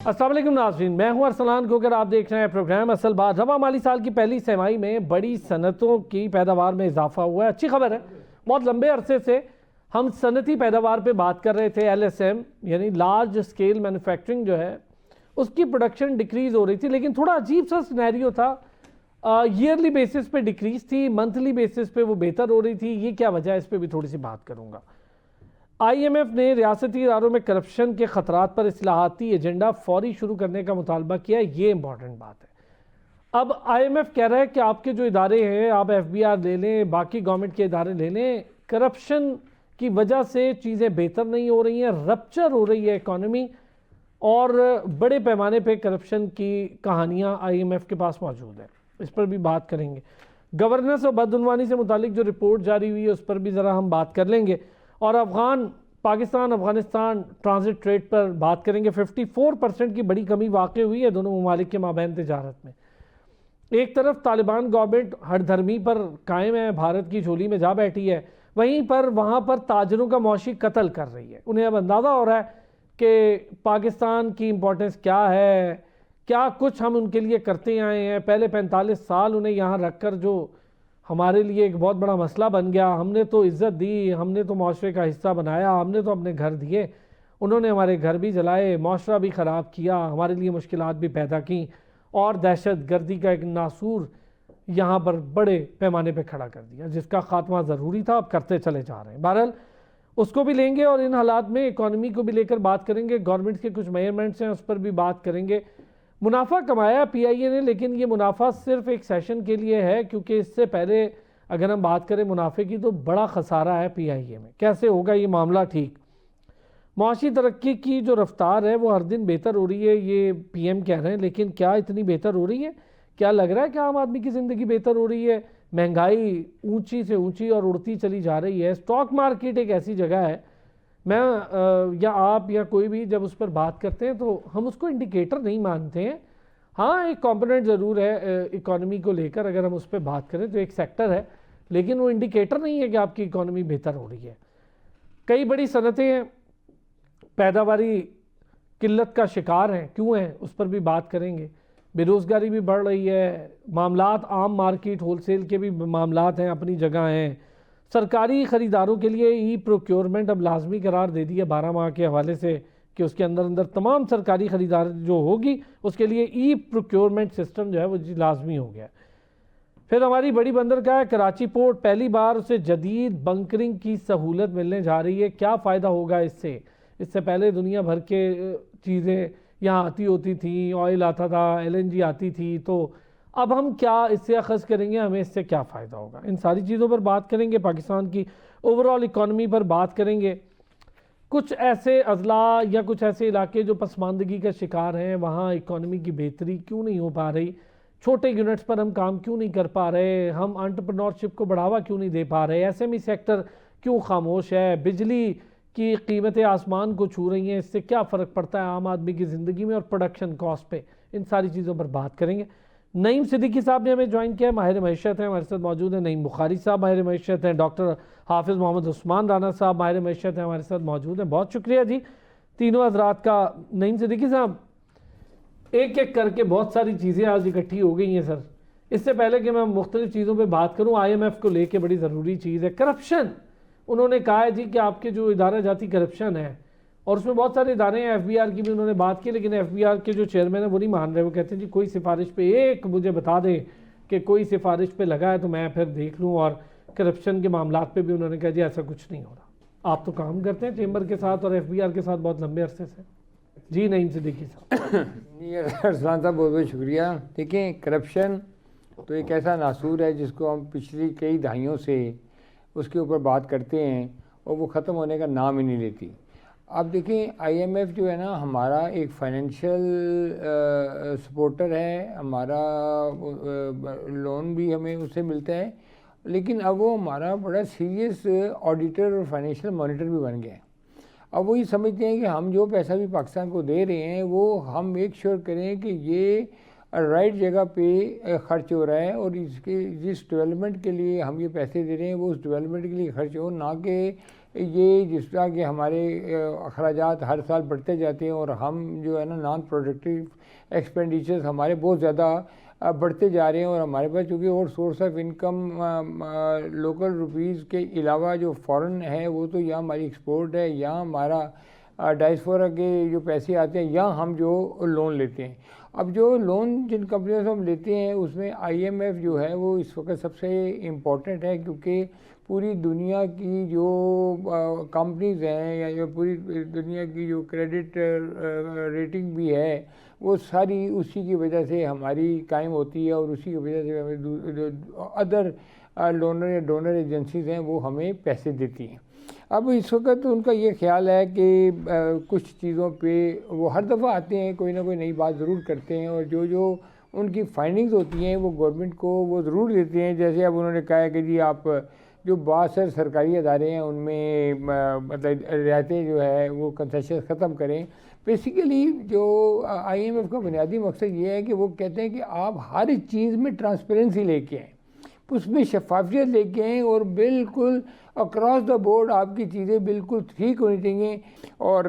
السلام علیکم ناظرین، میں ہوں ارسلان کوکر، آپ دیکھ رہے ہیں پروگرام اصل بات۔ رواں مالی سال کی پہلی سہ-ماہی میں بڑی صنعتوں کی پیداوار میں اضافہ ہوا ہے۔ اچھی خبر ہے، بہت لمبے عرصے سے ہم صنعتی پیداوار پہ بات کر رہے تھے۔ LSM یعنی لارج اسکیل مینوفیکچرنگ جو ہے اس کی پروڈکشن ڈیکریز ہو رہی تھی، لیکن تھوڑا عجیب سا سینیریو تھا۔ ایئرلی بیسس پہ ڈیکریز تھی، منتھلی بیسس پہ وہ بہتر ہو رہی تھی۔ یہ کیا وجہ ہے، اس پہ بھی تھوڑی سی بات کروں گا۔ IMF نے ریاستی اداروں میں کرپشن کے خطرات پر اصلاحاتی ایجنڈا فوری شروع کرنے کا مطالبہ کیا ہے۔ یہ امپورٹنٹ بات ہے۔ اب IMF کہہ رہا ہے کہ آپ کے جو ادارے ہیں، آپ FBR لے لیں، باقی گورنمنٹ کے ادارے لے لیں، کرپشن کی وجہ سے چیزیں بہتر نہیں ہو رہی ہیں، رپچر ہو رہی ہے اکانومی، اور بڑے پیمانے پہ کرپشن کی کہانیاں IMF کے پاس موجود ہیں۔ اس پر بھی بات کریں گے۔ گورننس اور بدعنوانی سے متعلق جو رپورٹ جاری ہوئی ہے اس پر بھی ذرا ہم بات کر لیں گے، اور پاکستان افغانستان ٹرانزٹ ٹریڈ پر بات کریں گے۔ 54% کی بڑی کمی واقع ہوئی ہے دونوں ممالک کے مابین تجارت میں۔ ایک طرف طالبان گورنمنٹ ہر دھرمی پر قائم ہے، بھارت کی جھولی میں جا بیٹھی ہے، وہاں پر تاجروں کا معاشی قتل کر رہی ہے۔ انہیں اب اندازہ ہو رہا ہے کہ پاکستان کی امپورٹنس کیا ہے، کیا کچھ ہم ان کے لیے کرتے آئے ہیں۔ پہلے 45 سال انہیں یہاں رکھ کر جو ہمارے لیے ایک بہت بڑا مسئلہ بن گیا، ہم نے تو عزت دی، ہم نے تو معاشرے کا حصہ بنایا، ہم نے تو اپنے گھر دیے، انہوں نے ہمارے گھر بھی جلائے، معاشرہ بھی خراب کیا، ہمارے لیے مشکلات بھی پیدا کیں، اور دہشت گردی کا ایک ناسور یہاں پر بڑے پیمانے پہ کھڑا کر دیا، جس کا خاتمہ ضروری تھا، اب کرتے چلے جا رہے ہیں۔ بہرحال اس کو بھی لیں گے، اور ان حالات میں اکانومی کو بھی لے کر بات کریں گے۔ گورنمنٹ کے کچھ میجرمنٹس ہیں، اس پر بھی بات کریں گے۔ منافع کمایا PIA نے، لیکن یہ منافع صرف ایک سیشن کے لیے ہے، کیونکہ اس سے پہلے اگر ہم بات کریں منافع کی تو بڑا خسارہ ہے PIA میں۔ کیسے ہوگا یہ معاملہ ٹھیک؟ معاشی ترقی کی جو رفتار ہے وہ ہر دن بہتر ہو رہی ہے، یہ PM کہہ رہے ہیں، لیکن کیا اتنی بہتر ہو رہی ہے؟ کیا لگ رہا ہے کہ عام آدمی کی زندگی بہتر ہو رہی ہے؟ مہنگائی اونچی سے اونچی اور اڑتی چلی جا رہی ہے۔ سٹاک مارکیٹ ایک ایسی جگہ ہے، میں یا آپ یا کوئی بھی جب اس پر بات کرتے ہیں تو ہم اس کو انڈیکیٹر نہیں مانتے ہیں۔ ہاں، ایک کمپوننٹ ضرور ہے اکانومی کو لے کر، اگر ہم اس پہ بات کریں تو ایک سیکٹر ہے، لیکن وہ انڈیکیٹر نہیں ہے کہ آپ کی اکانومی بہتر ہو رہی ہے۔ کئی بڑی صنعتیں ہیں پیداواری قلت کا شکار ہیں، کیوں ہیں اس پر بھی بات کریں گے۔ بے روزگاری بھی بڑھ رہی ہے، معاملات عام مارکیٹ ہول سیل کے بھی معاملات ہیں، اپنی جگہ ہیں۔ سرکاری خریداروں کے لیے پروکیورمنٹ اب لازمی قرار دے دی ہے 12 ماہ کے حوالے سے، کہ اس کے اندر تمام سرکاری خریدار جو ہوگی اس کے لیے پروکیورمنٹ سسٹم جو ہے وہ لازمی ہو گیا ہے۔ پھر ہماری بڑی بندرگاہ کراچی پورٹ، پہلی بار اسے جدید بنکرنگ کی سہولت ملنے جا رہی ہے۔ کیا فائدہ ہوگا اس سے؟ اس سے پہلے دنیا بھر کے چیزیں یہاں آتی ہوتی تھیں، آئل آتا تھا، LNG آتی تھی، تو اب ہم کیا اس سے اخذ کریں گے، ہمیں اس سے کیا فائدہ ہوگا؟ ان ساری چیزوں پر بات کریں گے۔ پاکستان کی اوورآل اکانومی پر بات کریں گے۔ کچھ ایسے اضلاع یا کچھ ایسے علاقے جو پسماندگی کا شکار ہیں، وہاں اکانومی کی بہتری کیوں نہیں ہو پا رہی؟ چھوٹے یونٹس پر ہم کام کیوں نہیں کر پا رہے؟ ہم انٹرپرنورشپ کو بڑھاوا کیوں نہیں دے پا رہے؟ SME سیکٹر کیوں خاموش ہے؟ بجلی کی قیمتیں آسمان کو چھو رہی ہیں، اس سے کیا فرق پڑتا ہے عام آدمی کی زندگی میں اور پروڈکشن کاسٹ پہ؟ ان ساری چیزوں پر بات کریں گے۔ نعیم صدیقی صاحب نے ہمیں جوائن کیا ہے، ماہر معیشت ہیں، ہمارے ساتھ موجود ہیں۔ نعیم بخاری صاحب ماہر معیشت ہیں۔ ڈاکٹر حافظ محمد عثمان رانا صاحب ماہر معیشت ہیں، ہمارے ساتھ موجود ہیں۔ بہت شکریہ جی تینوں حضرات کا۔ نعیم صدیقی صاحب، ایک ایک کر کے بہت ساری چیزیں آج اکٹھی ہو گئی ہیں سر۔ اس سے پہلے کہ میں مختلف چیزوں پہ بات کروں، IMF کو لے کے بڑی ضروری چیز ہے کرپشن۔ انہوں نے کہا ہے جی کہ آپ کے جو ادارہ جاتی کرپشن ہے، اور اس میں بہت سارے ادارے ہیں، FBR کی بھی انہوں نے بات کی، لیکن FBR کے جو چیئرمین ہیں وہ نہیں مان رہے۔ وہ کہتے ہیں جی کوئی سفارش پہ ایک مجھے بتا دیں کہ کوئی سفارش پہ لگا ہے تو میں پھر دیکھ لوں، اور کرپشن کے معاملات پہ بھی انہوں نے کہا جی ایسا کچھ نہیں ہو رہا۔ آپ تو کام کرتے ہیں چیمبر کے ساتھ اور FBR کے ساتھ بہت لمبے عرصے سے۔ جی نعیم صدیقی صاحب۔ ارسلان صاحب بہت بہت شکریہ۔ دیکھیں، کرپشن تو ایک ایسا ناسور ہے جس کو ہم پچھلی کئی دہائیوں سے اس کے اوپر بات کرتے ہیں، اور وہ ختم ہونے کا نام ہی نہیں لیتی۔ اب دیکھیں، IMF جو ہے نا ہمارا ایک فائنینشیل سپورٹر ہے، ہمارا لون بھی ہمیں اس سے ملتا ہے، لیکن اب وہ ہمارا بڑا سیریس آڈیٹر اور فائنینشیل مانیٹر بھی بن گیا ہے۔ اب وہی سمجھتے ہیں کہ ہم جو پیسہ بھی پاکستان کو دے رہے ہیں وہ ہم میک شور کریں کہ یہ رائٹ جگہ پہ خرچ ہو رہا ہے، اور اس کے جس ڈیولپمنٹ کے لیے ہم یہ پیسے دے رہے ہیں وہ اس ڈیولپمنٹ کے لیے خرچ ہو، نہ کہ یہ جس طرح کہ ہمارے اخراجات ہر سال بڑھتے جاتے ہیں اور ہم جو ہے نا نان پروڈکٹیو ایکسپینڈیچرز ہمارے بہت زیادہ بڑھتے جا رہے ہیں، اور ہمارے پاس چونکہ اور source of income local rupees کے علاوہ جو فورن ہے وہ تو یا ہماری ایکسپورٹ ہے یا ہمارا ڈائسپورا کے جو پیسے آتے ہیں یا ہم جو لون لیتے ہیں۔ اب جو لون جن کمپنیوں سے ہم لیتے ہیں اس میں آئی ایم ایف جو ہے وہ اس وقت سب سے امپورٹنٹ ہے، کیونکہ پوری دنیا کی جو کمپنیز ہیں یا جو پوری دنیا کی جو کریڈٹ ریٹنگ بھی ہے وہ ساری اسی کی وجہ سے ہماری قائم ہوتی ہے، اور اسی کی وجہ سے ہمیں جو ادر لونر یا ڈونر ایجنسیز ہیں وہ ہمیں پیسے دیتی ہیں۔ اب اس وقت ان کا یہ خیال ہے کہ کچھ چیزوں پہ وہ ہر دفعہ آتے ہیں، کوئی نہ کوئی نئی بات ضرور کرتے ہیں، اور جو ان کی فائنڈنگز ہوتی ہیں وہ گورنمنٹ کو وہ ضرور دیتے ہیں۔ جیسے اب انہوں نے کہا ہے کہ جی آپ جو باثر سرکاری ادارے ہیں ان میں مطلب رعایتیں جو ہے وہ کنسیشن ختم کریں۔ بیسیکلی جو آئی ایم ایف کا بنیادی مقصد یہ ہے کہ وہ کہتے ہیں کہ آپ ہر چیز میں ٹرانسپیرنسی لے کے آئیں، اس میں شفافیت لے کے آئیں، اور بالکل اکراس دا بورڈ آپ کی چیزیں بالکل ٹھیک ہونی چاہیے۔ اور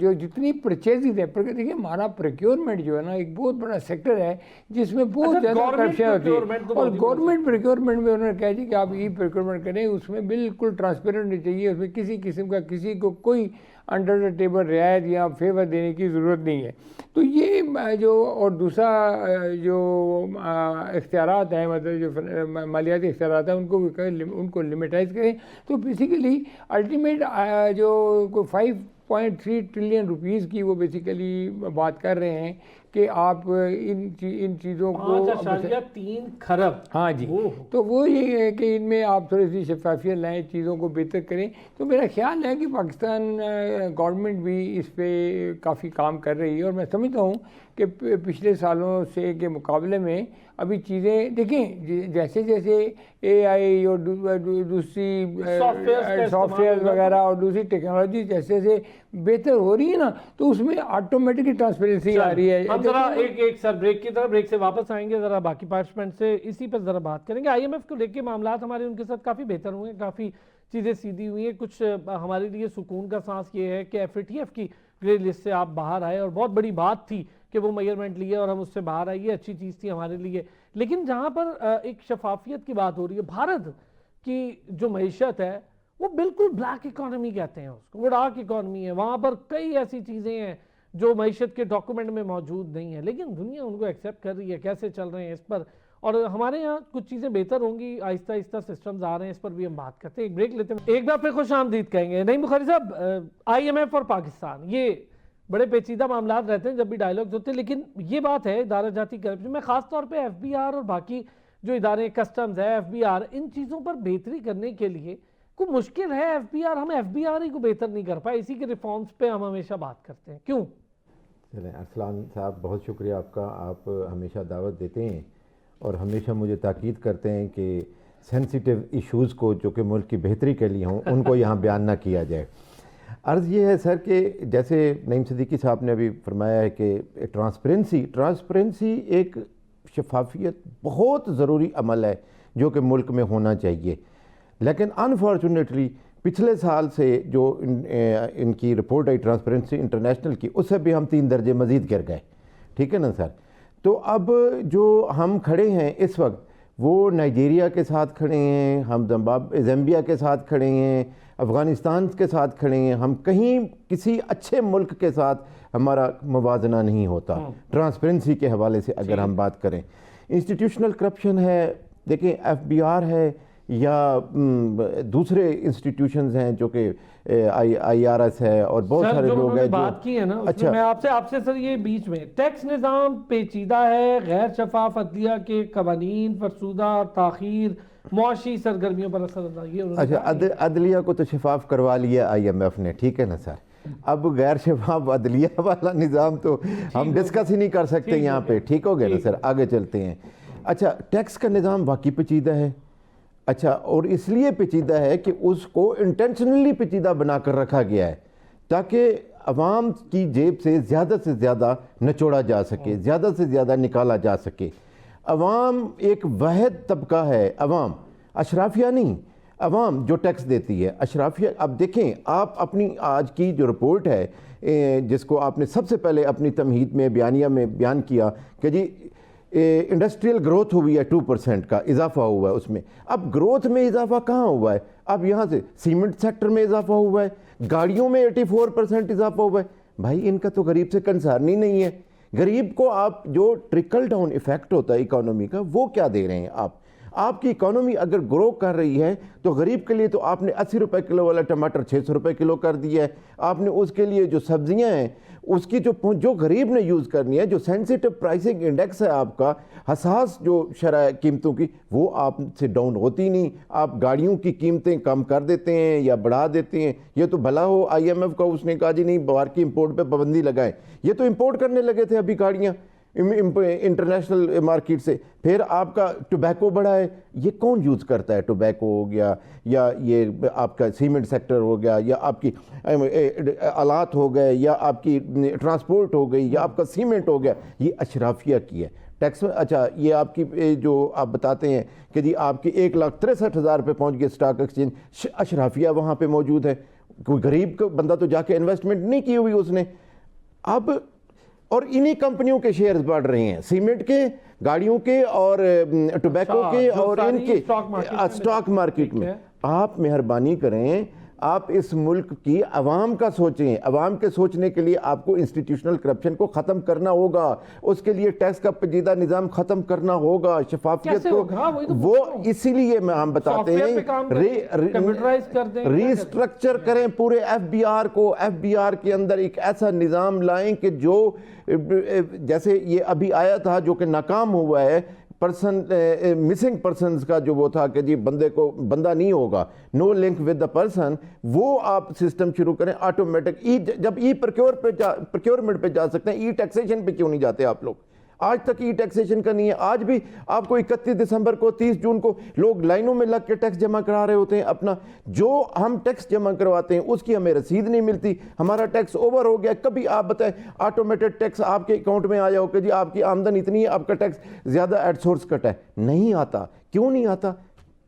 جو جتنی پرچیزز ہے، دیکھیے ہمارا پروکیورمنٹ جو ہے نا ایک بہت بڑا سیکٹر ہے جس میں بہت زیادہ کرپشن ہوتی ہے، اور گورنمنٹ پروکیورمنٹ میں انہوں نے کہا جی کہ آپ ای پروکیورمنٹ کریں، اس میں بالکل ٹرانسپیرنٹ ہونی چاہیے، اس میں کسی قسم کا کسی کو کوئی انڈر دا ٹیبل رعایت یا فیور دینے کی ضرورت نہیں ہے۔ تو یہ جو اور دوسرا جو اختیارات ہیں، مطلب جو مالیاتی اختیارات ہیں ان کو لمیٹائز کریں، تو بیسیکلی الٹیمیٹ جو کوئی 5.3 ٹریلین روپیز کی وہ بیسیکلی بات کر رہے ہیں کہ آپ ان چیزوں کو 5.3 خرب۔ ہاں جی، تو وہ یہ ہے کہ ان میں آپ تھوڑی سی شفافیت لائیں، چیزوں کو بہتر کریں۔ تو میرا خیال ہے کہ پاکستان گورنمنٹ بھی اس پہ کافی کام کر رہی ہے، اور میں سمجھتا ہوں کہ پچھلے سالوں سے کے مقابلے میں ابھی چیزیں دیکھیں جیسے جیسے اے آئی اور دوسری سافٹ ویئر وغیرہ اور دوسری ٹیکنالوجی جیسے جیسے بہتر ہو رہی ہے نا، تو اس میں آٹومیٹکلی ٹرانسپیرنسی آ رہی ہے۔ ہم ذرا ایک سر بریک کی طرف، بریک سے واپس آئیں گے، ذرا باقی پارٹیسپینٹ سے اسی پر ذرا بات کریں گے۔ آئی ایم ایف کو لے کے معاملات ہمارے ان کے ساتھ کافی بہتر ہوئے ہیں، کافی چیزیں سیدھی ہوئی ہیں۔ کچھ ہمارے لیے سکون کا سانس یہ ہے کہ ایف اے ٹی ایف کی گرے لسٹ سے آپ باہر آئے، اور بہت بڑی بات تھی کہ وہ میئرمنٹ لیے اور ہم اس سے باہر آئیے، اچھی چیز تھی ہمارے لیے۔ لیکن جہاں پر ایک شفافیت کی بات ہو رہی ہے، بھارت کی جو معیشت ہے وہ بالکل بلیک اکانومی کہتے ہیں اس کو، وہ ڈارک اکانومی ہے، وہاں پر کئی ایسی چیزیں ہیں جو معیشت کے ڈاکومنٹ میں موجود نہیں ہیں، لیکن دنیا ان کو ایکسیپٹ کر رہی ہے۔ کیسے چل رہے ہیں اس پر، اور ہمارے یہاں کچھ چیزیں بہتر ہوں گی، آہستہ آہستہ سسٹمز آ رہے ہیں، اس پر بھی ہم بات کرتے ہیں۔ ایک بریک لیتے ہیں، ایک بار پھر خوش آمدید کہیں گے۔ نعیم بخاری صاحب، آئی ایم ایف اور پاکستان یہ بڑے پیچیدہ معاملات رہتے ہیں جب بھی ڈائیلاگز ہوتے ہیں، لیکن یہ بات ہے ادارہ جاتی کرپشن میں، خاص طور پہ ایف بی آر اور باقی جو ادارے کسٹمز ہے، ایف بی آر، ان چیزوں پر بہتری کرنے کے لیے کوئی مشکل ہے ایف بی آر؟ ہم ایف بی آر ہی کو بہتر نہیں کر پائے، اسی کے ریفارمز پہ ہم ہمیشہ بات کرتے ہیں، کیوں؟ چلیں، ارسلان صاحب بہت شکریہ آپ کا، آپ ہمیشہ دعوت دیتے ہیں اور ہمیشہ مجھے تاکید کرتے ہیں کہ سینسیٹیو ایشوز کو جو کہ ملک کی بہتری کے لیے ہوں ان کو یہاں بیان نہ کیا جائے۔ عرض یہ ہے سر کہ جیسے نعیم صدیقی صاحب نے ابھی فرمایا ہے کہ ٹرانسپیرنسی ایک شفافیت بہت ضروری عمل ہے جو کہ ملک میں ہونا چاہیے، لیکن انفارچونیٹلی پچھلے سال سے جو ان کی رپورٹ آئی ٹرانسپیرنسی انٹرنیشنل کی، اس سے بھی ہم 3 درجے مزید گر گئے، ٹھیک ہے نا سر؟ تو اب جو ہم کھڑے ہیں اس وقت وہ نائجیریا کے ساتھ کھڑے ہیں، ہم زامبیا کے ساتھ کھڑے ہیں، افغانستان کے ساتھ کھڑے ہیں، ہم کہیں کسی اچھے ملک کے ساتھ ہمارا موازنہ نہیں ہوتا ٹرانسپیرنسی کے حوالے سے اگر ہم بات کریں۔ انسٹیٹیوشنل کرپشن ہے، دیکھیں ایف بی آر ہے یا دوسرے انسٹیٹیوشنز ہیں جو کہ آئی آر ایس ہے اور بہت سارے لوگ ہیں بات کی ہے نا، اچھا میں آپ سے سر یہ بیچ میں ٹیکس نظام پیچیدہ ہے، غیر شفاف، عدلیہ کے قوانین فرسودہ اور تاخیر معاشی سرگرمیوں پر اثر انداز۔ اچھا عدلیہ کو تو شفاف کروا لیا آئی ایم ایف نے، ٹھیک ہے نا سر؟ اب غیر شفاف عدلیہ والا نظام تو ہم ڈسکس ہی نہیں کر سکتے یہاں پہ، ٹھیک ہو گیا نا سر؟ آگے چلتے ہیں۔ اچھا ٹیکس کا نظام واقعی پیچیدہ ہے، اچھا، اور اس لیے پیچیدہ ہے کہ اس کو انٹینشنلی پیچیدہ بنا کر رکھا گیا ہے تاکہ عوام کی جیب سے زیادہ نچوڑا جا سکے، زیادہ سے زیادہ نکالا جا سکے۔ عوام ایک واحد طبقہ ہے، عوام اشرافیہ نہیں، عوام جو ٹیکس دیتی ہے اشرافیہ. اب دیکھیں آپ اپنی آج کی جو رپورٹ ہے جس کو آپ نے سب سے پہلے اپنی تمہید میں بیانیہ میں بیان کیا کہ جی انڈسٹریل گروتھ ہوئی ہے 2% کا اضافہ ہوا ہے اس میں. اب گروتھ میں اضافہ کہاں ہوا ہے؟ اب یہاں سے سیمنٹ سیکٹر میں اضافہ ہوا ہے, گاڑیوں میں 84% اضافہ ہوا ہے. بھائی ان کا تو غریب سے کنسرن ہی نہیں ہے. غریب کو آپ جو ٹرکل ڈاؤن ایفیکٹ ہوتا ہے اکانومی کا وہ کیا دے رہے ہیں آپ کی اکانومی اگر گرو کر رہی ہے تو غریب کے لیے تو آپ نے 80 روپے کلو والا ٹماٹر 600 روپے کلو کر دیا ہے. آپ نے اس کے لیے جو سبزیاں ہیں اس کی جو غریب نے یوز کرنی ہے, جو سینسیٹیو پرائسنگ انڈیکس ہے آپ کا, حساس جو شرح قیمتوں کی, وہ آپ سے ڈاؤن ہوتی نہیں. آپ گاڑیوں کی قیمتیں کم کر دیتے ہیں یا بڑھا دیتے ہیں. یہ تو بھلا ہو آئی ایم ایف کا, اس نے کہا جی نہیں باہر کی امپورٹ پہ پابندی لگائیں. یہ تو امپورٹ کرنے لگے تھے ابھی گاڑیاں انٹرنیشنل مارکیٹ سے. پھر آپ کا ٹوبیکو بڑھا ہے, یہ کون یوز کرتا ہے؟ ٹوبیکو ہو گیا یا یہ آپ کا سیمنٹ سیکٹر ہو گیا یا آپ کی آلات ہو گئے یا آپ کی ٹرانسپورٹ ہو گئی یا آپ کا سیمنٹ ہو گیا, یہ اشرافیہ کی ہے ٹیکس. اچھا یہ آپ کی جو آپ بتاتے ہیں کہ جی آپ کی 1,63,000 پہ پہنچ گئے اسٹاک ایکسچینج, اشرافیہ وہاں پہ موجود ہے. کوئی غریب کا بندہ تو جا کے انویسٹمنٹ نہیں کی ہوئی اس نے. اب اور انہی کمپنیوں کے شیئرز بڑھ رہے ہیں, سیمنٹ کے, گاڑیوں کے اور ٹوبیکو کے اور ان کے اسٹاک مارکیٹ میں. آپ مہربانی کریں, آپ اس ملک کی عوام کا سوچیں. عوام کے سوچنے کے لیے آپ کو انسٹیٹیوشنل کرپشن کو ختم کرنا ہوگا. اس کے لیے ٹیکس کا پیچیدہ نظام ختم کرنا ہوگا, شفافیت کو. وہ اسی لیے ہم بتاتے ہیں ری اسٹرکچر کریں پورے ایف بی آر کو. ایف بی آر کے اندر ایک ایسا نظام لائیں کہ جو جیسے یہ ابھی آیا تھا جو کہ ناکام ہوا ہے, مسنگ پرسنز کا جو وہ تھا کہ جی بندے کو بندہ نہیں ہوگا, no link with the person, وہ آپ سسٹم شروع کریں آٹومیٹک. جب پروکیورمنٹ پہ جا سکتے ہیں, ای ٹیکسیشن پہ کیوں نہیں جاتے آپ لوگ؟ آج تک ای ٹیکسیشن کا نہیں ہے. آج بھی آپ کو 31 دسمبر کو 30 جون کو لوگ لائنوں میں لگ کے ٹیکس جمع کرا رہے ہوتے ہیں. اپنا جو ہم ٹیکس جمع کرواتے ہیں اس کی ہمیں رسید نہیں ملتی. ہمارا ٹیکس اوور ہو گیا. کبھی آپ بتائیں آٹومیٹڈ ٹیکس آپ کے اکاؤنٹ میں آیا ہو کہ جی آپ کی آمدن اتنی ہے, آپ کا ٹیکس زیادہ ایٹ سورس کٹ ہے؟ نہیں آتا. کیوں نہیں آتا؟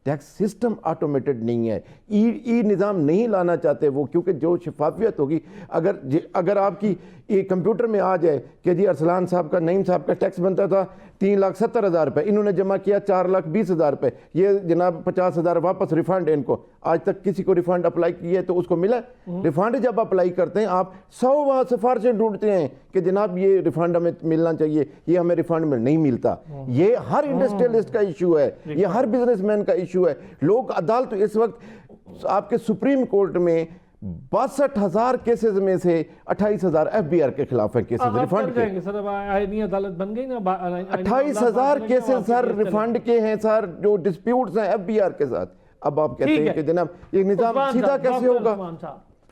ٹیکس سسٹم آٹومیٹڈ نہیں ہے. ای نظام نہیں لانا چاہتے وہ, کیونکہ جو شفافیت ہوگی, اگر آپ کی کمپیوٹر میں آ جائے کہ جی ارسلان صاحب کا, نعیم صاحب کا ٹیکس بنتا تھا 3,70,000 روپے, انہوں نے جمع کیا 4,20,000 روپے, یہ جناب 50,000 واپس ریفنڈ ان کو. آج تک کسی کو ریفنڈ اپلائی کیے تو اس کو ملا؟ ریفنڈ جب اپلائی کرتے ہیں آپ 100 وہاں سفارشیں ڈھونڈتے ہیں کہ جناب یہ ریفنڈ ہمیں ملنا چاہیے, یہ ہمیں ریفنڈ میں نہیں ملتا. یہ ہر انڈسٹریلسٹ کا ایشو ہے, یہ ہر بزنس مین کا ایشو ہے. لوگ عدالت اس وقت آپ کے سپریم کورٹ میں 62,000 کیسز میں سے 28,000 ایف بی آر کے خلاف ہیں کیسز ریفنڈ کے. 28,000 کیسز سر ریفنڈ کے ہیں سر, جو ڈسپیوٹس ہیں ایف بی آر کے ساتھ. اب آپ کہتے ہیں کہ جناب یہ نظام سیدھا کیسے ہوگا؟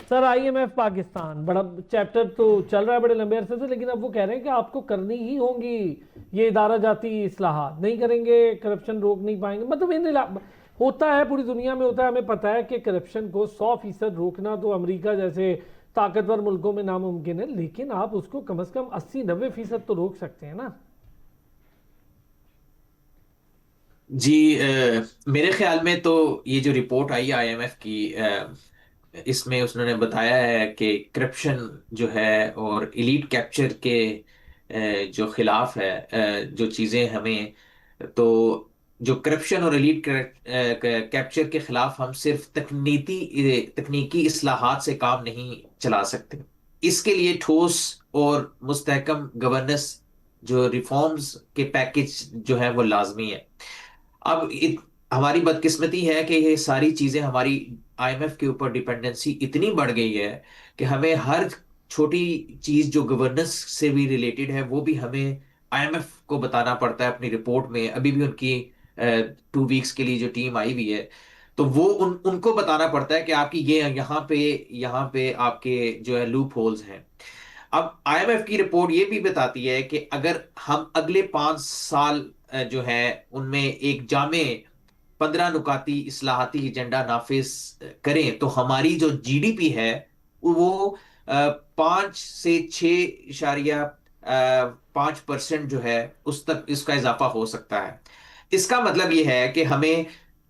سر آئی ایم ایف پاکستان بڑا چیپٹر تو چل رہا ہے بڑے لمبے عرصے سے, لیکن اب وہ کہہ رہے ہیں کہ آپ کو کرنی ہی ہوں گی یہ ادارہ جاتی اصلاحات. نہیں کریں گے کرپشن روک نہیں پائیں گے. مطلب ہوتا ہے پوری دنیا میں ہوتا ہے, ہمیں پتہ ہے کہ کرپشن کو 100% روکنا تو امریکہ جیسے طاقتور ملکوں میں ناممکن ہے, لیکن آپ اس کو کم از کم 80-90% تو روک سکتے ہیں نا. جی میرے خیال میں تو یہ جو رپورٹ آئی آئی ایم ایف کی, اس میں اس نے بتایا ہے کہ کرپشن جو ہے اور ایلیٹ کیپچر کے جو خلاف ہے جو چیزیں ہمیں, تو جو کرپشن اور ایلیٹ کیپچر کے خلاف ہم صرف تکنیکی اصلاحات سے کام نہیں چلا سکتے. اس کے لیے ٹھوس اور مستحکم گورننس جو ریفارمز کے پیکج جو ہے وہ لازمی ہے. اب ہماری بدقسمتی ہے کہ یہ ساری چیزیں, ہماری آئی ایم ایف کے اوپر ڈیپینڈنسی اتنی بڑھ گئی ہے کہ ہمیں ہر چھوٹی چیز جو گورننس سے بھی ریلیٹڈ ہے وہ بھی ہمیں آئی ایم ایف کو بتانا پڑتا ہے اپنی رپورٹ میں. ابھی بھی ان کی 2 ویکس کے لیے جو ٹیم آئی ہوئی ہے تو وہ ان کو بتانا پڑتا ہے کہ آپ کی یہ یہاں پہ آپ کے جو ہے لوپ ہولز ہیں. اب آئی ایم ایف کی رپورٹ یہ بھی بتاتی ہے کہ اگر ہم اگلے 5 سال جو ہے ان میں ایک جامع 15 نکاتی اصلاحاتی ایجنڈا نافذ کریں تو ہماری جو جی ڈی پی ہے وہ 5 سے 6.5% جو ہے اس تک اس کا اضافہ ہو سکتا ہے. اس کا مطلب یہ ہے کہ ہمیں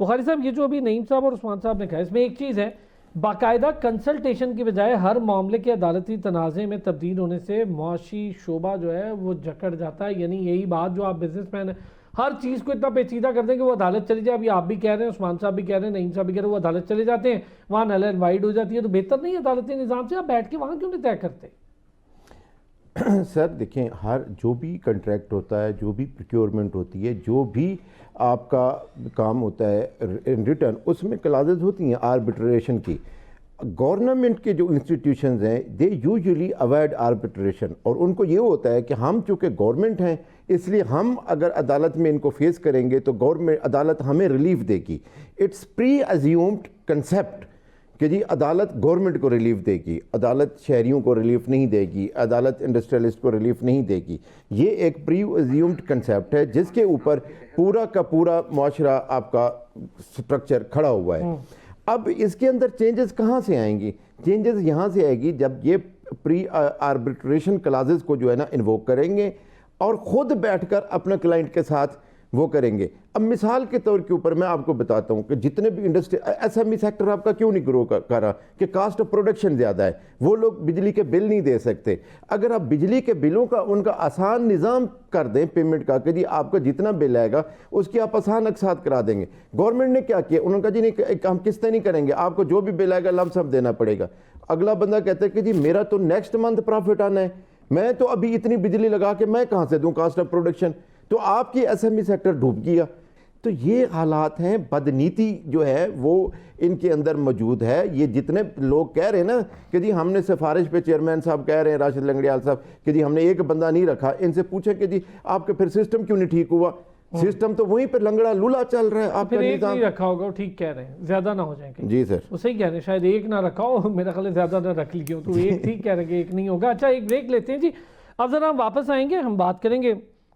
بخاری صاحب یہ جو ابھی نعیم صاحب اور عثمان صاحب نے کہا اس میں ایک چیز ہے، باقاعدہ کنسلٹیشن کی بجائے ہر معاملے کے عدالتی تنازع میں تبدیل ہونے سے معاشی شعبہ جو ہے وہ جکڑ جاتا ہے. یعنی یہی بات جو آپ بزنس مین ہر چیز کو اتنا پیچیدہ کر دیں کہ وہ عدالت چلی جائے. ابھی آپ بھی کہہ رہے ہیں، عثمان صاحب بھی کہہ رہے ہیں، نعیم صاحب بھی کہہ رہے ہیں، وہ عدالت چلے جاتے ہیں، وہاں نل اینڈ وائڈ ہو جاتی ہے. تو بہتر نہیں ہے عدالتی نظام سے آپ بیٹھ کے وہاں کیوں نہیں طے کرتے؟ سر دیکھیں، ہر جو بھی کنٹریکٹ ہوتا ہے، جو بھی پروکیورمنٹ ہوتی ہے، جو بھی آپ کا کام ہوتا ہے ان ریٹرن، اس میں کلازز ہوتی ہیں آربٹریشن کی. گورنمنٹ کے جو انسٹیٹیوشنز ہیں دے یوزلی اوائڈ آربٹریشن، اور ان کو یہ ہوتا ہے کہ ہم چونکہ گورنمنٹ ہیں اس لیے ہم اگر عدالت میں ان کو فیس کریں گے تو گورنمنٹ عدالت ہمیں ریلیف دے گی. اٹس پری ایزیومڈ کنسیپٹ کہ جی عدالت گورنمنٹ کو ریلیف دے گی، عدالت شہریوں کو ریلیف نہیں دے گی، عدالت انڈسٹریلسٹ کو ریلیف نہیں دے گی. یہ ایک پری ایزیومڈ کنسیپٹ ہے جس کے اوپر پورا کا پورا معاشرہ آپ کا سٹرکچر کھڑا ہوا ہے. اب اس کے اندر چینجز کہاں سے آئیں گی؟ چینجز یہاں سے آئے گی جب یہ پری آربٹریشن کلازز کو جو ہے نا انووک کریں گے اور خود بیٹھ کر اپنا کلائنٹ کے ساتھ وہ کریں گے. اب مثال کے طور کے اوپر میں آپ کو بتاتا ہوں کہ جتنے بھی industry S M E sector آپ کا کیوں نہیں گرو کر رہا کہ کاسٹ آف پروڈکشن زیادہ ہے، وہ لوگ بجلی کے بل نہیں دے سکتے. اگر آپ بجلی کے بلوں کا ان کا آسان نظام کر دیں پیمنٹ کا کہ جی آپ کا جتنا بل آئے گا اس کی آپ آسان اقساط کرا دیں گے. گورنمنٹ نے کیا کیا؟ انہوں نے کہا جی نہیں ہم قسطیں نہیں کریں گے، آپ کو جو بھی بل آئے گا لم سم دینا پڑے گا. اگلا بندہ کہتا ہے کہ جی میرا تو نیکسٹ منتھ پروفٹ آنا ہے، میں تو ابھی اتنی بجلی لگا کے میں کہاں سے دوں کاسٹ آف پروڈکشن، تو آپ کی ایس ایم ای سیکٹر ڈوب گیا. تو یہ حالات ہیں، بدنیتی جو ہے وہ ان کے اندر موجود ہے. یہ جتنے لوگ کہہ رہے ہیں نا کہ جی ہم نے سفارش پہ چیئرمین صاحب کہہ رہے ہیں راشد لنگڑیال صاحب کہ جی ہم نے ایک بندہ نہیں رکھا، ان سے پوچھیں کہ جی آپ کے پھر سسٹم کیوں نہیں ٹھیک ہوا؟ سسٹم تو وہیں پہ لنگڑا لولا چل رہا ہے. آپ پھر کا ایک نظام نہیں رکھا ہوگا، وہ ٹھیک کہہ رہے ہیں، زیادہ نہ ہو جائیں گے. جی سر وہ صحیح کہہ رہے ہیں، شاید ایک نہ رکھا ہو، میرا خیال ہے زیادہ نہ رکھ لیے ہو، تو ایک ٹھیک کہہ رہے ہیں کہ ایک نہیں ہوگا. اچھا ایک بریک لیتے ہیں جی. اب ذرا ہم واپس آئیں گے، ہم بات کریں گے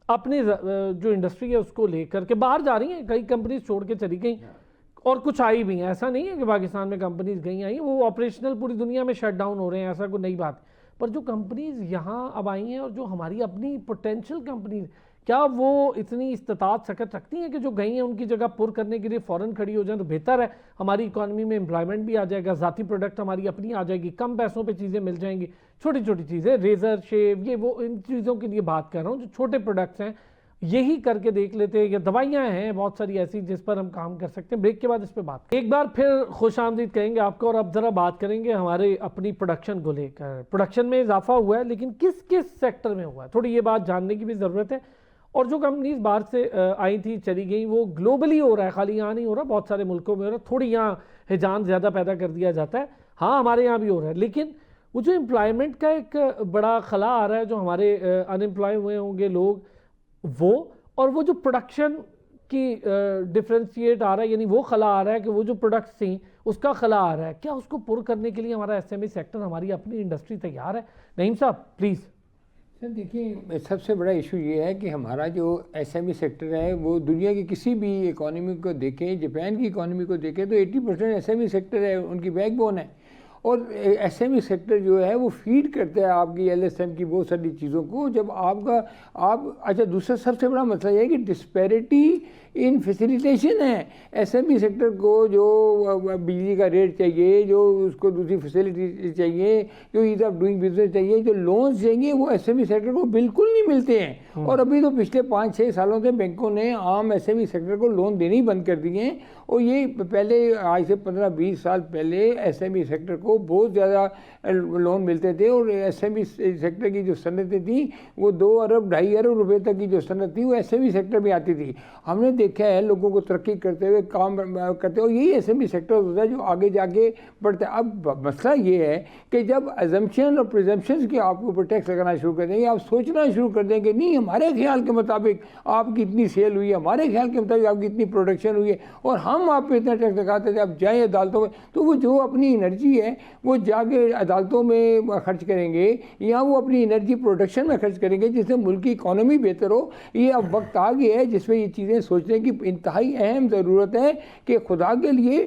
اپنی جو انڈسٹری ہے اس کو لے کر کے. باہر جا رہی ہیں کئی کمپنیز چھوڑ کے چلی گئیں اور کچھ آئی بھی ہیں. ایسا نہیں ہے کہ پاکستان میں کمپنیز گئی آئی ہیں، وہ آپریشنل پوری دنیا میں شٹ ڈاؤن ہو رہے ہیں، ایسا کوئی نئی بات. پر جو کمپنیز یہاں اب آئی ہیں اور جو ہماری اپنی پوٹینشیل کمپنیز، کیا وہ اتنی استطاعت سکت رکھتی ہیں کہ جو گئی ہیں ان کی جگہ پر کرنے کے لیے فوراً کھڑی ہو جائیں؟ تو بہتر ہے، ہماری اکانومی میں امپلائمنٹ بھی آ جائے گا، ذاتی پروڈکٹ ہماری اپنی آ جائے گی، کم پیسوں پہ چیزیں مل جائیں گی، چھوٹی چھوٹی چیزیں، ریزر شیو، یہ وہ ان چیزوں کے لیے بات کر رہا ہوں جو چھوٹے پروڈکٹس ہیں. یہی کر کے دیکھ لیتے ہیں، یا دوائیاں ہیں بہت ساری ایسی جس پر ہم کام کر سکتے ہیں. بریک کے بعد اس پہ بات ایک بار پھر خوش آمدید کہیں گے آپ کو. اور اب ذرا بات کریں گے ہمارے اپنی پروڈکشن کو لے کر. پروڈکشن میں اضافہ ہوا ہے لیکن کس کس سیکٹر میں ہوا ہے، تھوڑی یہ بات جاننے کی بھی ضرورت ہے. اور جو کمپنیز باہر سے آئی تھی چلی گئیں وہ گلوبلی ہو رہا ہے، خالی یہاں نہیں ہو رہا، بہت سارے ملکوں میں ہو رہا ہے. تھوڑی یہاں ہجان زیادہ پیدا کر دیا جاتا ہے، ہاں ہمارے یہاں بھی ہو رہا ہے. لیکن وہ جو امپلائمنٹ کا ایک بڑا خلا آ رہا ہے، جو ہمارے ان امپلائی ہوئے ہوں گے لوگ، وہ اور وہ جو پروڈکشن کی ڈفرینشیٹ آ رہا ہے، یعنی وہ خلا آ رہا ہے کہ وہ جو پروڈکٹس تھیں اس کا خلا آ رہا ہے. کیا اس کو پر کرنے کے لیے ہمارا ایس ایم ای سیکٹر، ہماری اپنی انڈسٹری تیار ہے؟ نعیم صاحب پلیز. سر دیکھیں، سب سے بڑا ایشو یہ ہے کہ ہمارا جو ایس ایم ای سیکٹر ہے وہ دنیا کی کسی بھی اکانومی کو دیکھیں، جاپان کی اکانومی کو دیکھیں تو 80% ایس ایم ای سیکٹر ہے، ان کی بیک بون ہے. اور ایس ایم ای سیکٹر جو ہے وہ فیڈ کرتا ہے آپ کی ایل ایس ایم کی بہت ساری چیزوں کو. جب اچھا دوسرا سب سے بڑا مسئلہ یہ ہے کہ ڈسپیرٹی ان فیسیلیٹیشن ہے. ایس ایم ای سیکٹر کو جو بجلی کا ریٹ چاہیے، جو اس کو دوسری فیسیلیٹی چاہیے، جو ایز آف ڈوئنگ بزنس چاہیے، جو لونز چاہیے، وہ ایس ایم ای سیکٹر کو بالکل نہیں ملتے ہیں. اور ابھی تو پچھلے 5-6 سالوں سے بینکوں نے عام ایس ایم ای سیکٹر کو لون دینے ہی بند کر دیے ہیں. اور یہ پہلے آج سے 15-20 سال پہلے ایس ایم ای سیکٹر کو بہت زیادہ لون ملتے تھے. اور ایس ایم ای سیکٹر کی جو صنعتیں تھیں وہ 2 ارب 2.5 ارب روپے تک کی جو صنعت تھی وہ ایس ایم ای سیکٹر میں آتی تھی. ہم نے دیکھا ہے لوگوں کو ترقی کرتے ہوئے کام کرتے ہوئے، یہی ایس ایم ای سیکٹر ہوتا ہے جو آگے جا کے بڑھتا ہے. اب مسئلہ یہ ہے کہ جب ازمپشن اور پریزمپشنز کے آپ کے اوپر ٹیکس لگانا شروع کر دیں گے، آپ سوچنا شروع کر دیں گے نہیں ہمارے خیال کے مطابق آپ کی اتنی سیل ہوئی ہے، ہمارے خیال کے مطابق آپ کی اتنی پروڈکشن ہوئی ہے، اور ہم آپ پہ اتنا ٹیکس لگاتے تھے. اب جائیں عدالتوں میں تو وہ جو اپنی انرجی ہے وہ جا کے عدالتوں میں خرچ کریں گے، یا وہ اپنی انرجی پروڈکشن میں خرچ کریں گے جس سے ملک کی اکانومی بہتر ہو. یہ اب وقت آ گیا ہے جس میں یہ چیزیں سوچنے کی انتہائی اہم ضرورت ہے کہ خدا کے لیے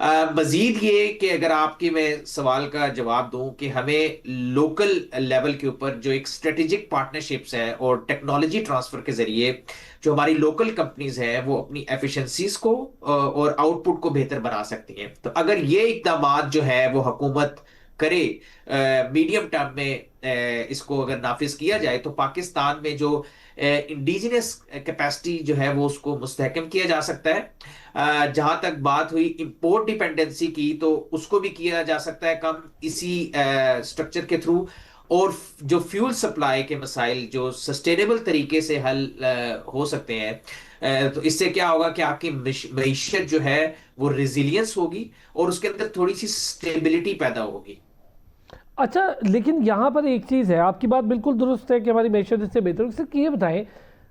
مزید یہ کہ اگر آپ کی میں سوال کا جواب دوں کہ ہمیں لوکل لیول کے اوپر جو ایک اسٹریٹجک پارٹنرشپس ہیں اور ٹیکنالوجی ٹرانسفر کے ذریعے جو ہماری لوکل کمپنیز ہیں وہ اپنی ایفیشنسیز کو اور آؤٹ پٹ کو بہتر بنا سکتی ہیں، تو اگر یہ اقدامات جو ہے وہ حکومت کرے میڈیم ٹرم میں اس کو اگر نافذ کیا جائے تو پاکستان میں جو انڈیجنس کیپیسٹی جو ہے وہ اس کو مستحکم کیا جا سکتا ہے۔ جہاں تک بات ہوئی امپورٹ ڈیپینڈنسی کی تو اس کو بھی کیا جا سکتا ہے کم اسی سٹرکچر کے تھرو، اور جو فیول سپلائی کے مسائل جو سسٹینیبل طریقے سے حل ہو سکتے ہیں، تو اس سے کیا ہوگا کہ آپ کی معیشت جو ہے وہ ریزیلینس ہوگی اور اس کے اندر تھوڑی سی سٹیبلٹی پیدا ہوگی۔ اچھا لیکن یہاں پر ایک چیز ہے، آپ کی بات بالکل درست ہے کہ ہماری معیشت اس سے بہتر ہو۔ صرف یہ بتائیں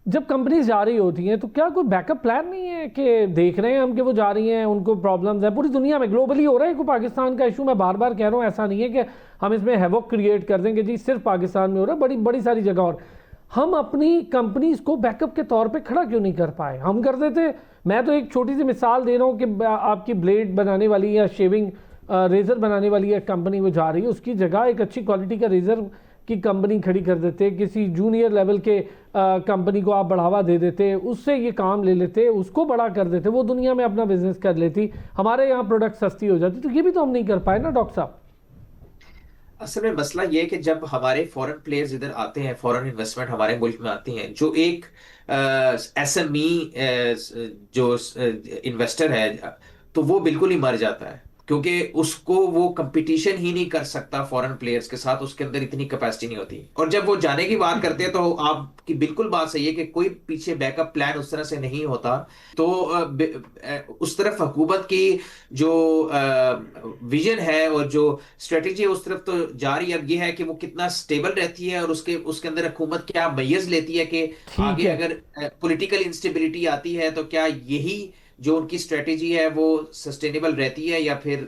جب کمپنیز جا رہی ہوتی ہیں تو کیا کوئی بیک اپ پلان نہیں ہے کہ دیکھ رہے ہیں ہم کہ وہ جا رہی ہیں، ان کو پرابلمز ہیں، پوری دنیا میں گلوبلی ہو رہا ہے، کوئی پاکستان کا ایشو میں بار بار کہہ رہا ہوں، ایسا نہیں ہے کہ ہم اس میں ہیوک کریٹ کر دیں کہ جی صرف پاکستان میں ہو رہا ہے، بڑی بڑی ساری جگہ، اور ہم اپنی کمپنیز کو بیک اپ کے طور پہ کھڑا کیوں نہیں کر پائے؟ ہم کر دیتے، میں تو ایک چھوٹی سی مثال دے رہا ہوں کہ آپ کی بلیڈ بنانے والی یا شیونگ ریزر بنانے والی ایک کمپنی وہ جا رہی ہے، اس کی جگہ ایک اچھی کوالٹی کا ریزر کی کمپنی کھڑی کر دیتے، کسی جونیئر لیول کے کمپنی کو آپ بڑھاوا دے دیتے، اس سے یہ کام لے لیتے، اس کو بڑا کر دیتے، وہ دنیا میں اپنا بزنس کر لیتی، ہمارے یہاں پروڈکٹ سستی ہو جاتی۔ تو یہ بھی تو ہم نہیں کر پائے نا ڈاکٹر صاحب۔ اصل میں مسئلہ یہ ہے کہ جب ہمارے فورن پلیئرز ادھر آتے ہیں، فورن انویسٹمنٹ ہمارے ملک میں آتی ہیں، جو ایک ایس ایم ای جو انویسٹر ہے تو وہ بالکل ہی مر جاتا ہے، کیونکہ اس کو وہ کمپٹیشن ہی نہیں کر سکتا فورن پلیئرز کے ساتھ، اس کے اندر اتنی کیپیسٹی نہیں ہوتی۔ اور جب وہ جانے کی بات کرتے ہیں تو آپ کی بالکل بات صحیح ہے کہ کوئی پیچھے بیک اپ پلان اس طرح سے نہیں ہوتا، تو اس طرف حکومت کی جو ویژن ہے اور جو اسٹریٹجی ہے اس طرف تو جاری، اب یہ ہے کہ وہ کتنا سٹیبل رہتی ہے اور اس کے اندر حکومت کیا میئرز لیتی ہے کہ آگے اگر پولیٹیکل انسٹیبلٹی آتی ہے تو کیا یہی جو ان کی اسٹریٹجی ہے وہ سسٹینیبل رہتی ہے یا پھر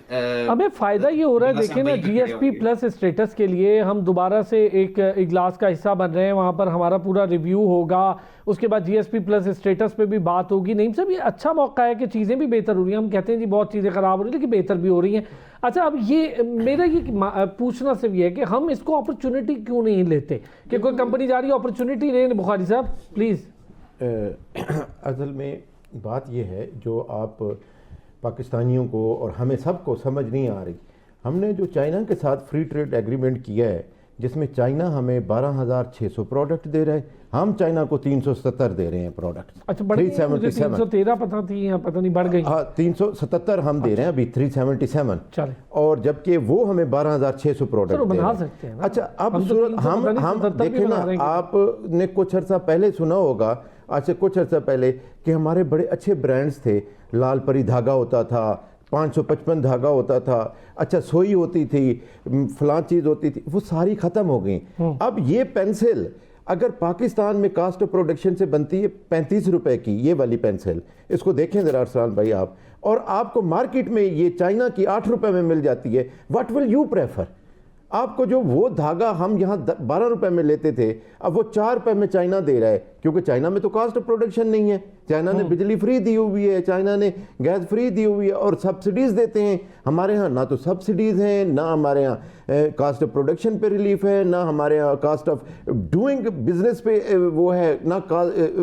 ہمیں فائدہ یہ ہو رہا ہے، دیکھیں نا جی ایس پی پلس اسٹیٹس کے لیے ہم دوبارہ سے ایک اجلاس کا حصہ بن رہے ہیں، وہاں پر ہمارا پورا ریویو ہوگا، اس کے بعد جی ایس پی پلس اسٹیٹس پہ بھی بات ہوگی۔ نعیم صاحب یہ اچھا موقع ہے کہ چیزیں بھی بہتر ہو رہی ہیں، ہم کہتے ہیں جی بہت چیزیں خراب ہو رہی ہیں لیکن بہتر بھی ہو رہی ہیں۔ اچھا اب یہ میرا یہ پوچھنا صرف یہ ہے کہ ہم اس کو اپرچونٹی کیوں نہیں لیتے کہ کوئی کمپنی جا رہی ہے اپرچونٹی لیں؟ بخاری صاحب پلیز۔ اصل میں بات یہ ہے جو آپ پاکستانیوں کو اور ہمیں سب کو سمجھ نہیں آ رہی، ہم نے جو چائنا کے ساتھ فری ٹریڈ ایگریمنٹ کیا ہے جس میں چائنا ہمیں 12,600 پروڈکٹ دے رہا ہے، ہم چائنا کو 370 دے رہے ہیں پروڈکٹ۔ اچھا بڑھ گئی، 313 پتہ تھی یا پتہ نہیں بڑھ گئی؟ ہاں 377 ہم دے رہے ہیں ابھی، 377، چلے، اور جبکہ وہ ہمیں 12,600 پروڈکٹ دے بنا رہے سکتے ہیں۔ اچھا اب ہم دیکھیں نا، آپ نے کچھ عرصہ پہلے سنا ہوگا، آج سے کچھ عرصہ پہلے، کہ ہمارے بڑے اچھے برانڈز تھے، لال پری دھاگا ہوتا تھا، 555 دھاگا ہوتا تھا، اچھا سوئی ہوتی تھی، فلاں چیز ہوتی تھی، وہ ساری ختم ہو گئیں۔ اب یہ پینسل اگر پاکستان میں کاسٹ آف پروڈکشن سے بنتی ہے 35 روپے کی، یہ والی پینسل، اس کو دیکھیں ذرا ارسلان بھائی آپ، اور آپ کو مارکیٹ میں یہ چائنا کی 8 روپے میں مل جاتی ہے، واٹ ول یو پریفر؟ آپ کو جو وہ دھاگا ہم یہاں 12 روپے میں لیتے تھے، اب وہ 4 روپے میں چائنا دے رہا ہے، کیونکہ چائنا میں تو کاسٹ آف پروڈکشن نہیں ہے، چائنا نے بجلی فری دی ہوئی ہے، چائنا نے گیس فری دی ہوئی ہے اور سبسڈیز دیتے ہیں۔ ہمارے ہاں نہ تو سبسڈیز ہیں، نہ ہمارے ہاں کاسٹ آف پروڈکشن پہ ریلیف ہے، نہ ہمارے ہاں کاسٹ آف ڈوئنگ بزنس پہ وہ ہے، نہ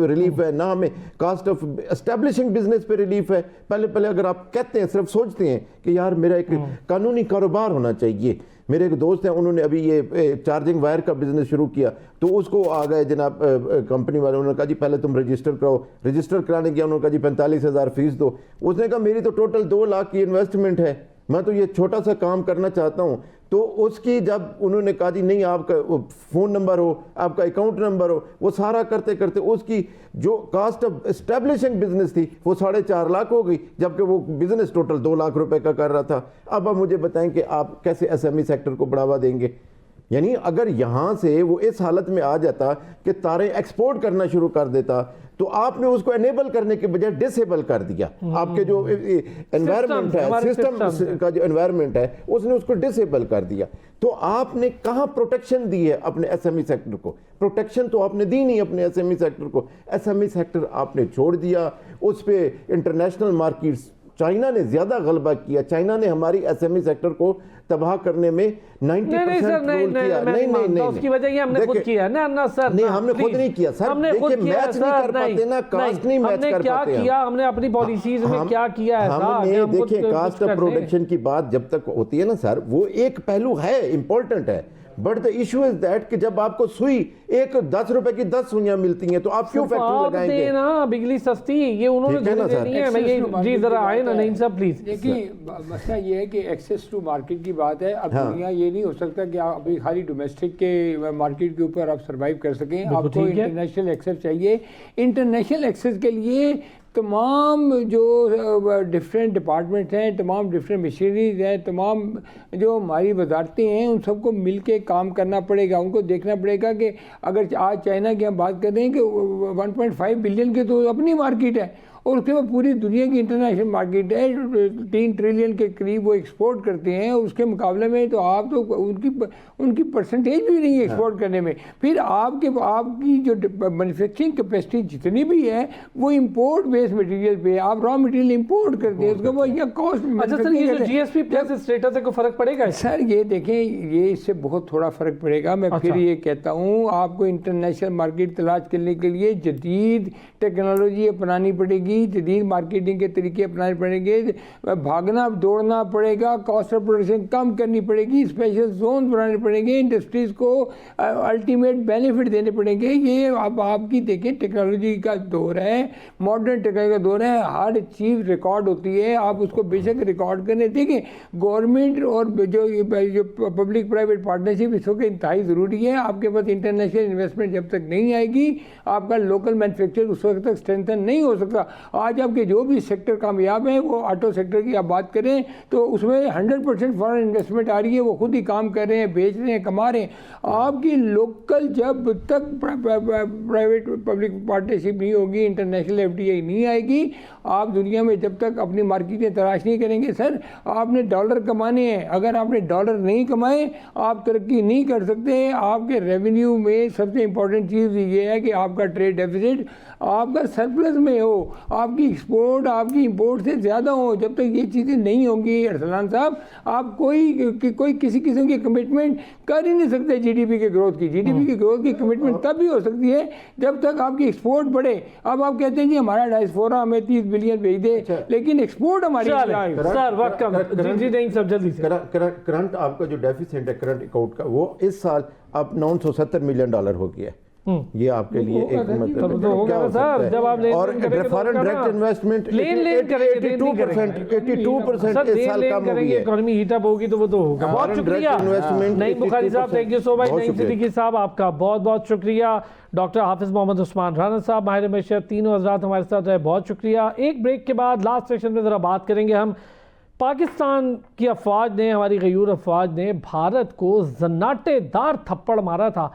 ریلیف ہے، نہ ہمیں کاسٹ آف اسٹیبلشنگ بزنس پہ ریلیف ہے۔ پہلے اگر آپ کہتے ہیں، صرف سوچتے ہیں کہ یار میرا ایک قانونی کاروبار ہونا چاہیے، میرے ایک دوست ہیں انہوں نے ابھی یہ چارجنگ وائر کا بزنس شروع کیا، تو اس کو آ گئے جناب کمپنی والے، انہوں نے کہا جی پہلے تم رجسٹر کراؤ، رجسٹر کرانے گیا، انہوں نے کہا جی 45,000 فیس دو، اس نے کہا میری تو ٹوٹل 2 لاکھ کی انویسٹمنٹ ہے، میں تو یہ چھوٹا سا کام کرنا چاہتا ہوں۔ تو اس کی جب انہوں نے کہا جی نہیں آپ کا فون نمبر ہو، آپ کا اکاؤنٹ نمبر ہو، وہ سارا کرتے کرتے اس کی جو کاسٹ آف اسٹیبلشنگ بزنس تھی وہ 4.5 لاکھ ہو گئی، جبکہ وہ بزنس ٹوٹل 2 لاکھ روپے کا کر رہا تھا۔ اب آپ مجھے بتائیں کہ آپ کیسے ایس ایم ای سیکٹر کو بڑھاوا دیں گے؟ یعنی اگر یہاں سے وہ اس حالت میں آ جاتا کہ تاریں ایکسپورٹ کرنا شروع کر دیتا، تو آپ نے اس کو انیبل کرنے کے بجائے ڈسیبل کر دیا۔ آپ کے جو انوائرمنٹ ہے، سسٹم کا جو انوائرمنٹ ہے، اس نے اس کو ڈسیبل کر دیا۔ تو آپ نے کہاں پروٹیکشن دی ہے اپنے ایس ایم ای سیکٹر کو؟ پروٹیکشن تو آپ نے دی نہیں اپنے ایس ایم ای سیکٹر کو، ایس ایم ای سیکٹر آپ نے چھوڑ دیا، اس پہ انٹرنیشنل مارکیٹس چائنا نے زیادہ غلبہ کیا. چائنا نے ہماری SME سیکٹر کو تباہ کرنے میں 90% رول کیا. نہیں اس کی وجہ یہ ہم نے خود کیا نا نا سر. نہیں ہم نے خود نہیں کیا سر. دیکھیں میچ نہیں کر پاتے نا, کاسٹ نہیں میچ کر پاتے. ہم نے اپنی پالیسیز میں کیا کیا ہے, ہم نے دیکھیں کاسٹ آف پروڈکشن کی بات جب تک ہوتی ہے نا سر, وہ ایک پہلو ہے, امپورٹنٹ ہے. But the issue is that کہ جب آپ کو سوئی 10 روپے کی 10 سوئیاں ملتی ہیں تو آپ کیوں فیکٹری لگائیں گے؟ نا بجلی سستی, یہ انہوں نے دینی ہے. میں یہ جی ذرا آئے نا نہیں صاحب پلیز. دیکھیے مسئلہ یہ ہے کہ ایکسیس ٹو مارکیٹ کی بات ہے. اب دنیا یہ نہیں ہو سکتا کہ آپ ابھی خالی ڈومیسٹک کے مارکیٹ کے اوپر آپ سروائیو کر سکیں. آپ کو انٹرنیشنل ایکسیس چاہیے. انٹرنیشنل ایکسیس کے لیے تمام جو ڈفرینٹ ڈپارٹمنٹس ہیں, تمام ڈفرینٹ مشینریز ہیں, تمام جو ہماری وزارتیں ہیں, ان سب کو مل کے کام کرنا پڑے گا. ان کو دیکھنا پڑے گا کہ اگر آج چائنا کی ہم بات کر رہے ہیں کہ 1.5 بلین کی تو اپنی مارکیٹ ہے, اور اس کے بعد پوری دنیا کی انٹرنیشنل مارکیٹ ہے, 3 ٹریلین کے قریب وہ ایکسپورٹ کرتے ہیں. اس کے مقابلے میں تو آپ تو ان کی پرسنٹیج بھی نہیں ہے ایکسپورٹ کرنے میں. پھر آپ کی جو مینوفیکچرنگ کیپیسٹی جتنی بھی ہے وہ امپورٹ بیس مٹیریل پہ, آپ را مٹیریل امپورٹ کرتے ہیں, اس کے بعد یہ کاسٹ. اچھا سر, یہ جو GSP پلس اسٹیٹس ہے کو فرق پڑے گا سر؟ یہ دیکھیں یہ اس سے بہت تھوڑا فرق پڑے گا. میں پھر یہ کہتا ہوں آپ کو انٹرنیشنل مارکیٹ تلاش کرنے کے لیے جدید ٹیکنالوجی اپنانی پڑے گی, جدید مارکیٹنگ کے طریقے اپنانے پڑیں گے, بھاگنا دوڑنا پڑے گا, کاسٹ آف پروڈکشن کم کرنی پڑے گی, اسپیشل زون بنانے پڑیں گے, انڈسٹریز کو الٹیمیٹ بینیفٹ دینے پڑیں گے. یہ اب آپ کی دیکھیں ٹیکنالوجی کا دور ہے, ماڈرن ٹیکنالوجی کا دور ہے, ہر چیز ریکارڈ ہوتی ہے. آپ اس کو بے شک ریکارڈ کریں. دیکھیں گورنمنٹ اور جو پبلک پرائیویٹ پارٹنرشپ اس وقت انتہائی ضروری ہے. آپ کے پاس انٹرنیشنل انویسٹمنٹ جب تک نہیں آئے گی, آپ کا لوکل مینوفیکچر اس وقت تک اسٹرینتھن نہیں ہو سکتا. آج آپ کے جو بھی سیکٹر کامیاب ہیں, وہ آٹو سیکٹر کی آپ بات کریں تو اس میں 100% فارن انویسٹمنٹ آ رہی ہے, وہ خود ہی کام کر رہے ہیں, بیچ رہے ہیں, کما رہے ہیں. آپ کی لوکل جب تک پرائیویٹ پبلک پارٹنرشپ نہیں ہوگی, انٹرنیشنل FDI نہیں آئے گی, آپ دنیا میں جب تک اپنی مارکیٹیں تلاش نہیں کریں گے. سر آپ نے ڈالر کمانے ہیں, اگر آپ نے ڈالر نہیں کمائے آپ ترقی نہیں کر سکتے. آپ کے ریونیو میں سب سے امپورٹنٹ چیز یہ ہے کہ آپ کا ٹریڈ ڈیفیسٹ آپ کا سرپلس میں ہو, آپ کی ایکسپورٹ آپ کی امپورٹ سے زیادہ ہو. جب تک یہ چیزیں نہیں ہوں گی ارسلان صاحب, آپ کوئی کسی قسم کی کمٹمنٹ کر ہی نہیں سکتے GDP کے گروتھ کی. GDP کی گروتھ کی کمٹمنٹ تب ہی ہو سکتی ہے جب تک آپ کی ایکسپورٹ بڑھے. اب آپ کہتے ہیں جی ہمارا ڈائسپورا ہمیں 30 بلین بھیج دے, لیکن ایکسپورٹ ہماری کرنٹ آپ کا جو ڈیفیسٹ ہے کرنٹ اکاؤنٹ کا, وہ اس سال اب $970 ملین ہو گیا ہے. یہ آپ کے لیے ایک مطلب کیا ہو سکتا ہے. اور فارن ڈائریکٹ انویسٹمنٹ 82% اس سال کم ہو گئی ہے. اکانومی ہیٹ اپ ہوگی تو وہ تو ہوگا. بہت شکریہ نعیم بخاری صاحب, تھینک یو سو مچ. نعیم صدیقی صاحب آپ کا بہت بہت شکریہ. ڈاکٹر حافظ محمد عثمان رانا صاحب, ماہر معیشت, تینوں حضرات ہمارے ساتھ رہے, بہت شکریہ. ایک بریک کے بعد لاسٹ سیشن میں ذرا بات کریں گے ہم. پاکستان کی افواج نے, ہماری غیور افواج نے بھارت کو زناٹے دار تھپڑ مارا تھا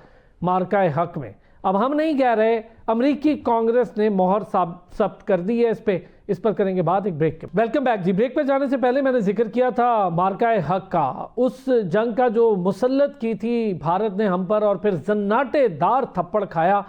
مارکہ حق میں. اب ہم نہیں کہہ رہے, امریکی کانگریس نے مہر ثبت کر دی ہے اس پہ. اس پر کریں گے بات ایک بریک کے. ویلکم بیک جی. بریک پہ جانے سے پہلے میں نے ذکر کیا تھا مارکہ حق کا, اس جنگ کا جو مسلط کی تھی بھارت نے ہم پر, اور پھر زناٹے دار تھپڑ کھایا.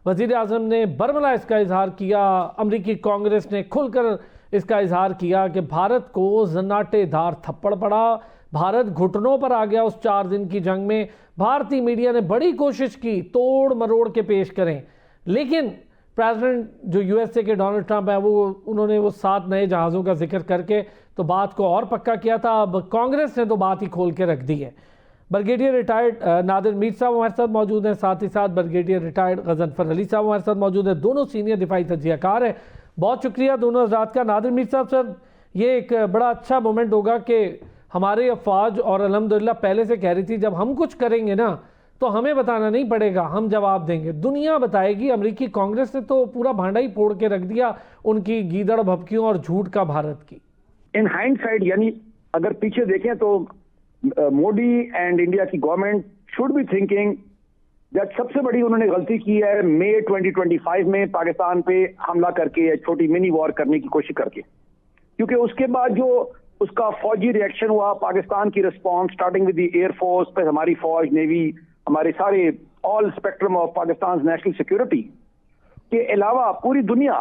وزیر اعظم نے برملا اس کا اظہار کیا, امریکی کانگریس نے کھل کر اس کا اظہار کیا کہ بھارت کو زناٹے دار تھپڑ پڑا, بھارت گھٹنوں پر آ گیا اس 4 دن کی جنگ میں. بھارتی میڈیا نے بڑی کوشش کی توڑ مروڑ کے پیش کریں, لیکن پریزیڈنٹ جو USA کے ڈونلڈ ٹرمپ ہیں انہوں نے وہ 7 نئے جہازوں کا ذکر کر کے تو بات کو اور پکا کیا تھا. اب کانگریس نے تو بات ہی کھول کے رکھ دی ہے. برگیڈیئر ریٹائرڈ نادر میر صاحب ہمارے ساتھ موجود ہیں, ساتھ ہی ساتھ برگیڈیئر ریٹائرڈ غضنفر علی صاحب ہمارے ساتھ موجود ہیں. دونوں سینئر دفاعی تجزیہ کار ہیں. بہت شکریہ دونوں حضرات کا. نادر میر صاحب, سر یہ ایک بڑا اچھا مومنٹ ہوگا کہ ہمارے افواج, اور الحمدللہ پہلے سے کہہ رہی تھی جب ہم کچھ کریں گے نا تو ہمیں بتانا نہیں پڑے گا, ہم جواب دیں گے, دنیا بتائے گی. امریکی کانگریس نے تو پورا بھانڈا ہی پھوڑ کے رکھ دیا ان کی گیدڑ بھبکیوں اور جھوٹ کا بھارت کی. ان ہینڈ سائڈ یعنی اگر پیچھے دیکھیں تو مودی اینڈ انڈیا کی government should be thinking that سب سے بڑی انہوں نے غلطی کی ہے مئی 2025 میں پاکستان پہ حملہ کر کے چھوٹی منی وار کرنے کی کوشش کر کے, کیونکہ اس کے بعد جو اس کا فوجی ری ایکشن ہوا, پاکستان کی response starting with the air force, پھر ہماری فوج, نیوی, ہمارے سارے all spectrum of Pakistan national security کے علاوہ پوری دنیا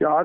4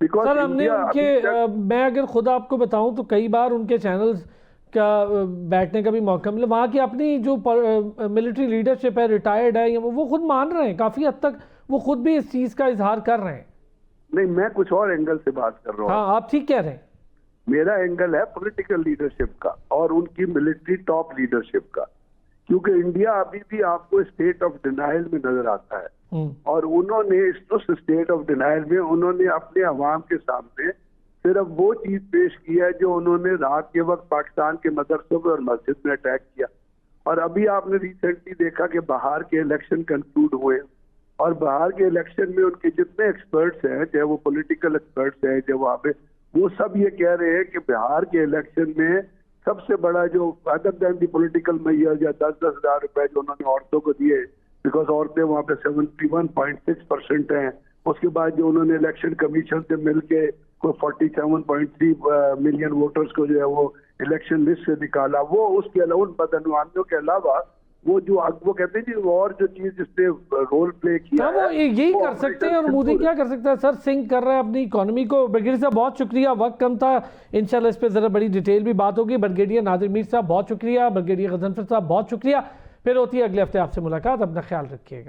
Because سر ہم نے India ان کے ابھی تک- میں اگر خود آپ کو بتاؤں تو کئی بار ان کے چینلز کا بیٹھنے کا بھی موقع ملا. وہاں کی اپنی جو ملٹری لیڈرشپ ہے ریٹائرڈ ہے وہ خود مان رہے ہیں کافی حد تک, وہ خود بھی اس چیز کا اظہار کر رہے ہیں. نہیں, میں کچھ اور اینگل سے بات کر رہا ہوں. ہاں آپ ٹھیک کہہ رہے ہیں. میرا اینگل ہے پولیٹیکل لیڈرشپ کا اور ان کی ملٹری ٹاپ لیڈرشپ کا, کیونکہ انڈیا ابھی بھی آپ کو اسٹیٹ آف ڈینائل میں نظر آتا ہے. اور انہوں نے اس اسٹیٹ آف ڈینائل میں انہوں نے اپنے عوام کے سامنے صرف وہ چیز پیش کی ہے جو انہوں نے رات کے وقت پاکستان کے مدرسوں پر اور مسجد میں اٹیک کیا. اور ابھی آپ نے ریسنٹلی دیکھا کہ بہار کے الیکشن کنکلوڈ ہوئے, اور بہار کے الیکشن میں ان کے جتنے ایکسپرٹس ہیں, چاہے وہ پولیٹیکل ایکسپرٹس ہیں, چاہے وہ آپ, وہ سب یہ کہہ رہے ہیں کہ بہار کے الیکشن میں سب سے بڑا جو ادر دین دی پولیٹیکل میئر یا 10,000 روپے جو انہوں نے عورتوں کو دیے, بیکاز عورتیں وہاں پہ 71.6% ہیں. اس کے بعد جو انہوں نے الیکشن کمیشن سے مل کے کوئی 47.3 ملین ووٹرز کو جو ہے وہ الیکشن لسٹ سے نکالا, وہ اس کے علاوہ ان بدعنوانیوں کے علاوہ وہ جو وہ کہتے ہیں جی اور جو چیز جس نے رول پلے کیا وہ یہی کر سکتے ہیں, اور مودی کیا کر سکتا ہے سر؟ سنک کر رہا ہے اپنی اکانومی کو. بریگیڈیئر صاحب بہت شکریہ, وقت کم تھا, انشاءاللہ اس پہ ذرا بڑی ڈیٹیل بھی بات ہوگی. بریگیڈیئر نادر میر صاحب بہت شکریہ, بریگیڈیئر غضنفر صاحب بہت شکریہ. پھر ہوتی ہے اگلے ہفتے آپ سے ملاقات, اپنا خیال رکھیے گا.